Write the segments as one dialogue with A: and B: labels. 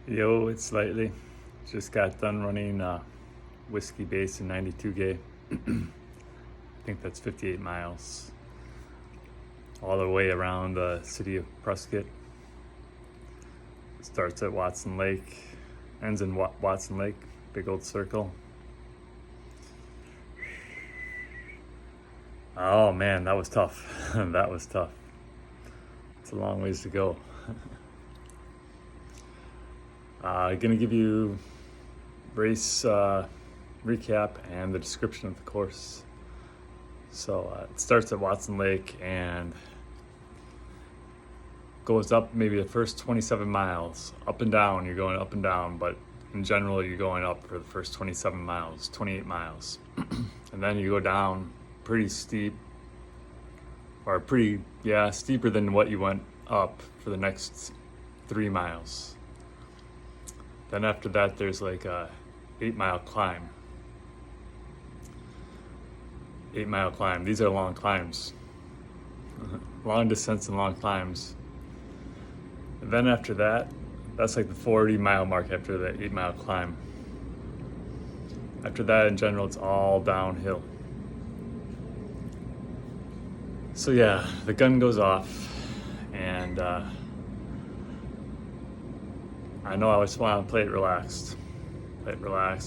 A: Yo, it's Slightly. Just got done running Whiskey Basin 92K. I think that's 58 miles. All the way around the city of Prescott. Starts at Watson Lake, ends in Watson Lake, big old circle. Oh man, that was tough. That was tough. It's a long ways to go. Gonna give you race recap and the description of the course. So it starts at Watson Lake and goes up maybe the first 27 miles. Up and down, you're going up and down, but in general, you're going up for the first 27 miles, 28 miles. And then you go down pretty steep, or steeper than what you went up for the next 3 miles. Then after that, there's like a 8-mile climb. 8-mile climb. These are long climbs. Long descents and long climbs. And then after that, that's like the 40-mile mark after the 8-mile climb. After that, in general, it's all downhill. So yeah, the gun goes off, and I know I just want to play it relaxed,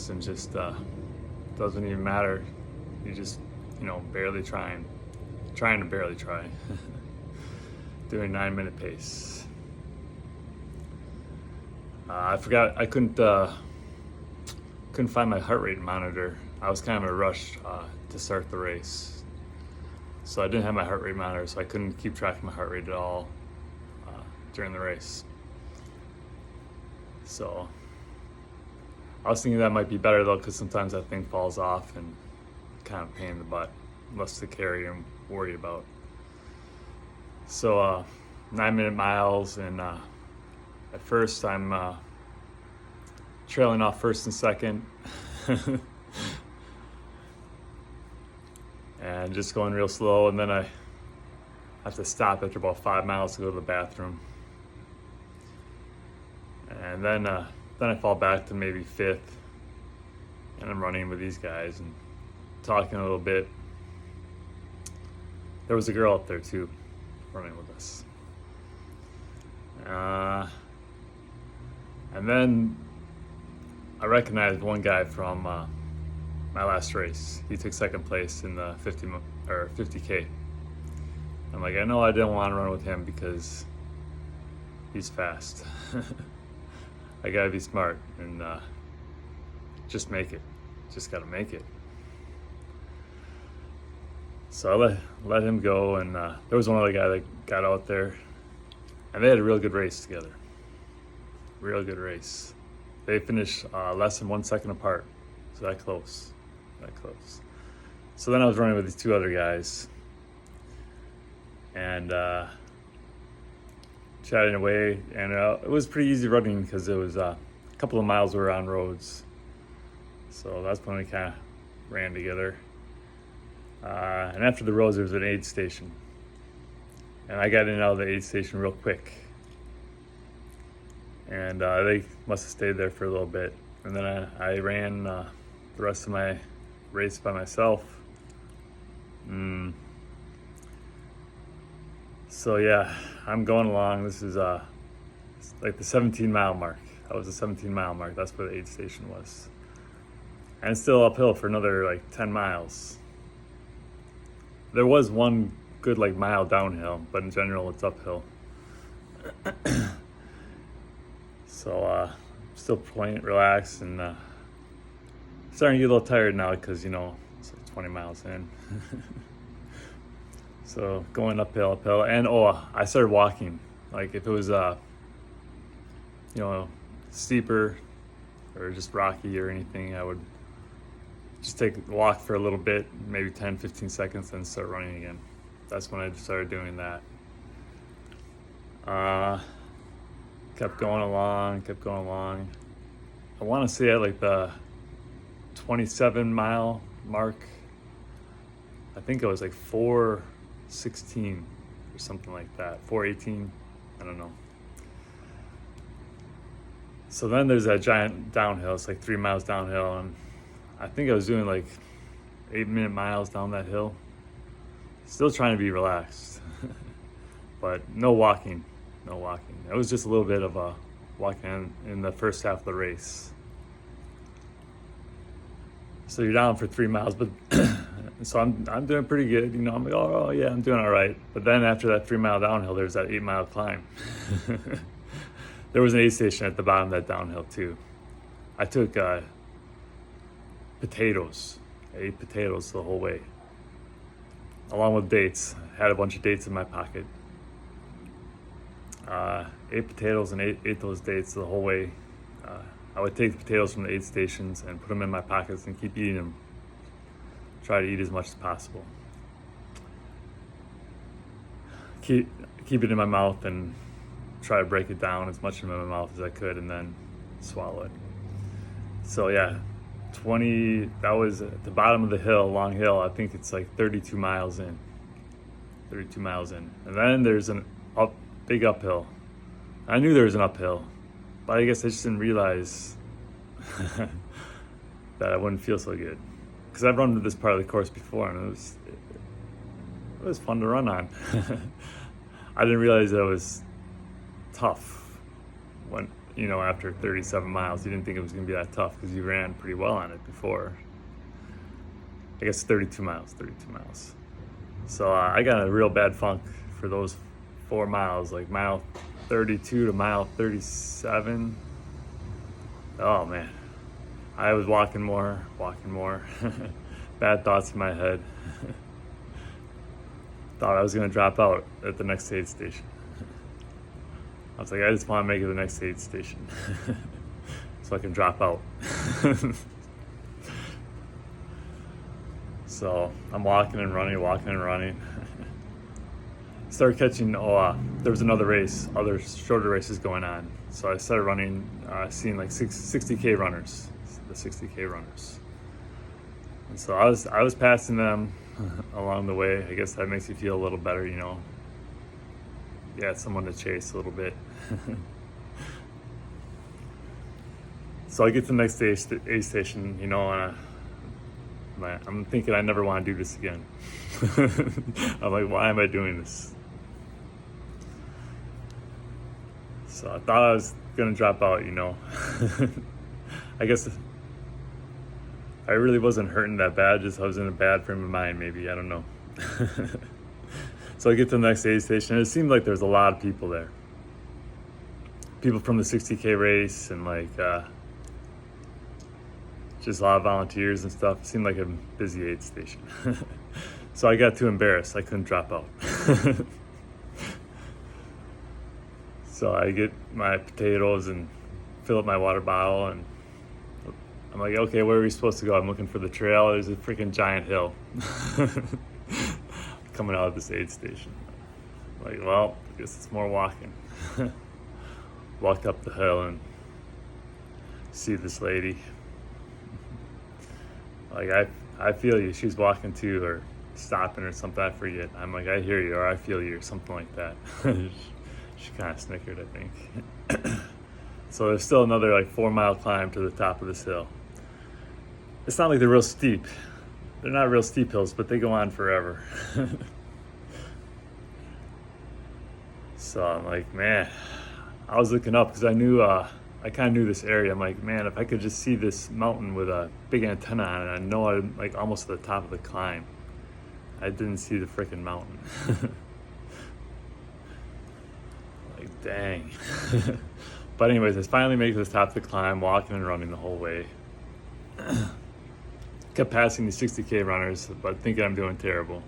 A: and just doesn't even matter. You just, barely trying to barely try, doing 9-minute pace. I forgot I couldn't find my heart rate monitor. I was kind of in a rush to start the race, so I didn't have my heart rate monitor, so I couldn't keep track of my heart rate at all during the race. So I was thinking that might be better though, because sometimes that thing falls off and kind of pain in the butt, less to carry and worry about. So 9-minute miles, and at first I'm trailing off first and second and just going real slow, and then I have to stop after about 5 miles to go to the bathroom. And then I fall back to maybe fifth, and I'm running with these guys and talking a little bit. There was a girl up there too, running with us. And then I recognized one guy from my last race. He took second place in the 50K. I'm like, I know I didn't want to run with him because he's fast. I gotta be smart and just make it. Just gotta make it. So I let him go, and there was one other guy that got out there, and they had a real good race together. Real good race. They finished less than 1 second apart, so that close. So then I was running with these two other guys, and chatting away, and it was pretty easy running because it was a couple of miles we were on roads, so that's when we kind of ran together. And after the roads, there was an aid station, and I got in and out of the aid station real quick, and they must have stayed there for a little bit, and then I ran the rest of my race by myself. So yeah, I'm going along. This is like the 17-mile mark. That was the 17-mile mark. That's where the aid station was. And it's still uphill for another like 10 miles. There was one good like mile downhill, but in general it's uphill. So still playing relaxed, and starting to get a little tired now because it's like 20 miles in. So going uphill, and I started walking. Like if it was steeper or just rocky or anything, I would just take a walk for a little bit, maybe 10-15 seconds, then start running again. That's when I started doing that. Kept going along. I want to say at like the 27-mile mark, I think it was like 4:16 or something like that, 4:18, I don't know. So then there's that giant downhill. It's like 3 miles downhill, and I think I was doing like 8-minute miles down that hill. Still trying to be relaxed, but no walking. It was just a little bit of a walking in the first half of the race. So you're down for 3 miles, but so I'm doing pretty good. You know, I'm like, oh yeah, I'm doing all right. But then after that 3 mile downhill, there's that 8 mile climb. There was an aid station at the bottom of that downhill too. I took potatoes. I ate potatoes the whole way, along with dates. I had a bunch of dates in my pocket. Ate potatoes and ate those dates the whole way. I would take the potatoes from the aid stations and put them in my pockets and keep eating them. Try to eat as much as possible. Keep it in my mouth and try to break it down as much in my mouth as I could, and then swallow it. So yeah, that was at the bottom of the hill, long hill. I think it's like 32 miles in. And then there's big uphill. I knew there was an uphill, but I guess I just didn't realize that I wouldn't feel so good. Because I've run to this part of the course before, and it was fun to run on. I didn't realize that it was tough when, after 37 miles. You didn't think it was going to be that tough because you ran pretty well on it before. I guess 32 miles. So I got a real bad funk for those 4 miles, like mile 32 to mile 37. Oh man, I was walking more. Bad thoughts in my head. Thought I was gonna drop out at the next aid station. I was like, I just want to make it to the next aid station so I can drop out. So I'm walking and running. Started catching, there was another race, other shorter races going on. So I started running, seeing like 60K runners, the 60K runners. And so I was passing them along the way. I guess that makes you feel a little better, Yeah, someone to chase a little bit. So I get to the next aid station, and I'm thinking I never want to do this again. I'm like, why am I doing this? So I thought I was gonna drop out, I guess I really wasn't hurting that bad, just I was in a bad frame of mind, maybe, I don't know. So I get to the next aid station, and it seemed like there was a lot of people there. People from the 60K race, and just a lot of volunteers and stuff. It seemed like a busy aid station. So I got too embarrassed. I couldn't drop out. So I get my potatoes and fill up my water bottle, and I'm like, okay, where are we supposed to go? I'm looking for the trail. There's a freaking giant hill coming out of this aid station. I'm like, well, I guess it's more walking. Walked up the hill and see this lady. Like, I feel you. She's walking too, or stopping or something. I forget. I'm like, I hear you, or I feel you, or something like that. She kind of snickered, I think. So there's still another 4 mile climb to the top of this hill. It's not like they're real steep. They're not real steep hills, but they go on forever. So I'm like, man, I was looking up because I knew, I kind of knew this area. I'm like, man, if I could just see this mountain with a big antenna on it, I know I'm almost at the top of the climb. I didn't see the freaking mountain. Like, dang. But anyways, I finally made it to the top of the climb, walking and running the whole way. Kept passing these 60K runners, but thinking I'm doing terrible.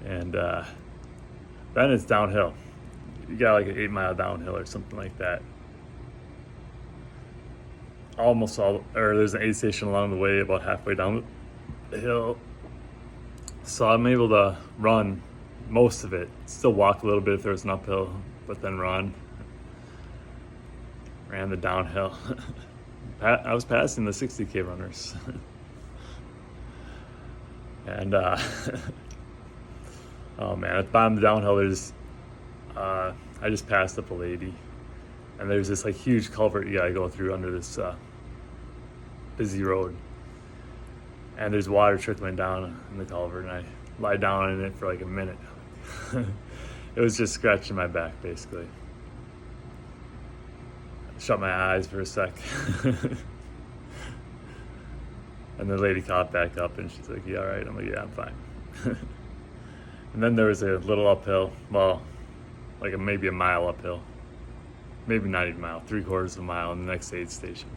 A: And then it's downhill. You got an 8 mile downhill or something like that. There's an aid station along the way, about halfway down the hill. So I'm able to run most of it. Still walk a little bit if there's an uphill, but then run. Ran the downhill. I was passing the 60K runners. And oh man, at the bottom of the downhill, I just passed up a lady. And there's this like huge culvert you gotta go through under this busy road. And there's water trickling down in the culvert, and I lie down in it for like a minute. It was just scratching my back, basically. Shut my eyes for a sec. And the lady caught back up, and she's like, "You all right?" I'm like, "Yeah, I'm fine." And then there was a little uphill, well, like maybe a mile uphill. Maybe not even a mile, 3/4 of a mile in the next aid station.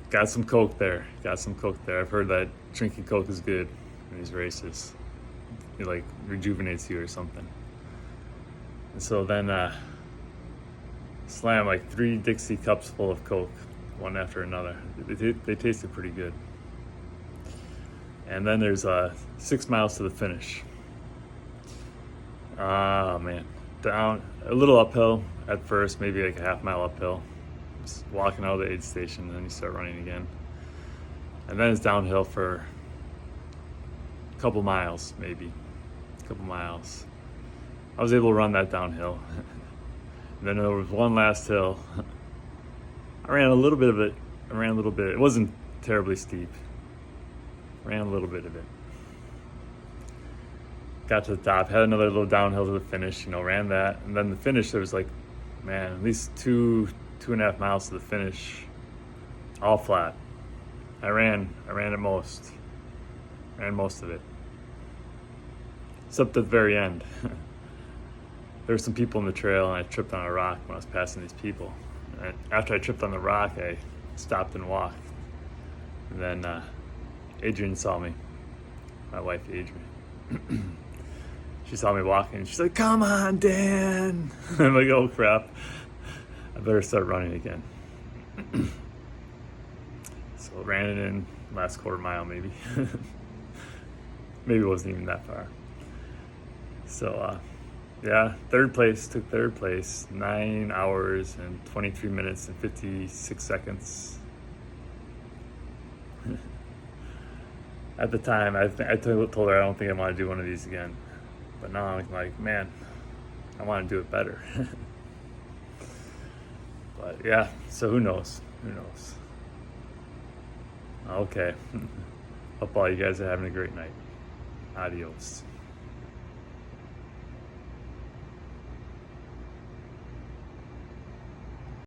A: Got some Coke there. I've heard that drinking Coke is good in these races. It like rejuvenates you or something. And so then slam like 3 Dixie cups full of Coke, one after another. They tasted pretty good. And then there's 6 miles to the finish. Ah, man. Down a little uphill at first, maybe like a half mile uphill. Just walking out of the aid station, and then you start running again. And then it's downhill for a couple miles, maybe. A couple miles. I was able to run that downhill. And then there was one last hill. I ran a little bit of it. It wasn't terribly steep. Ran a little bit of it. Got to the top, had another little downhill to the finish, ran that. And then the finish, there was like, man, at least 2.5 miles to the finish, all flat. I ran at most. Ran most of it. Except at the very end. There were some people in the trail, and I tripped on a rock when I was passing these people. And after I tripped on the rock, I stopped and walked. And then Adrian saw me, my wife Adrian. She saw me walking, and she's like, "Come on, Dan." I'm like, "Oh crap, I better start running again." So I ran it in last quarter mile, maybe. Maybe it wasn't even that far. So yeah, took third place, 9 hours and 23 minutes and 56 seconds. At the time, I told her I don't think I want to do one of these again. But now I'm like, man, I want to do it better. But yeah, so who knows? Okay. Hope all you guys are having a great night. Adios.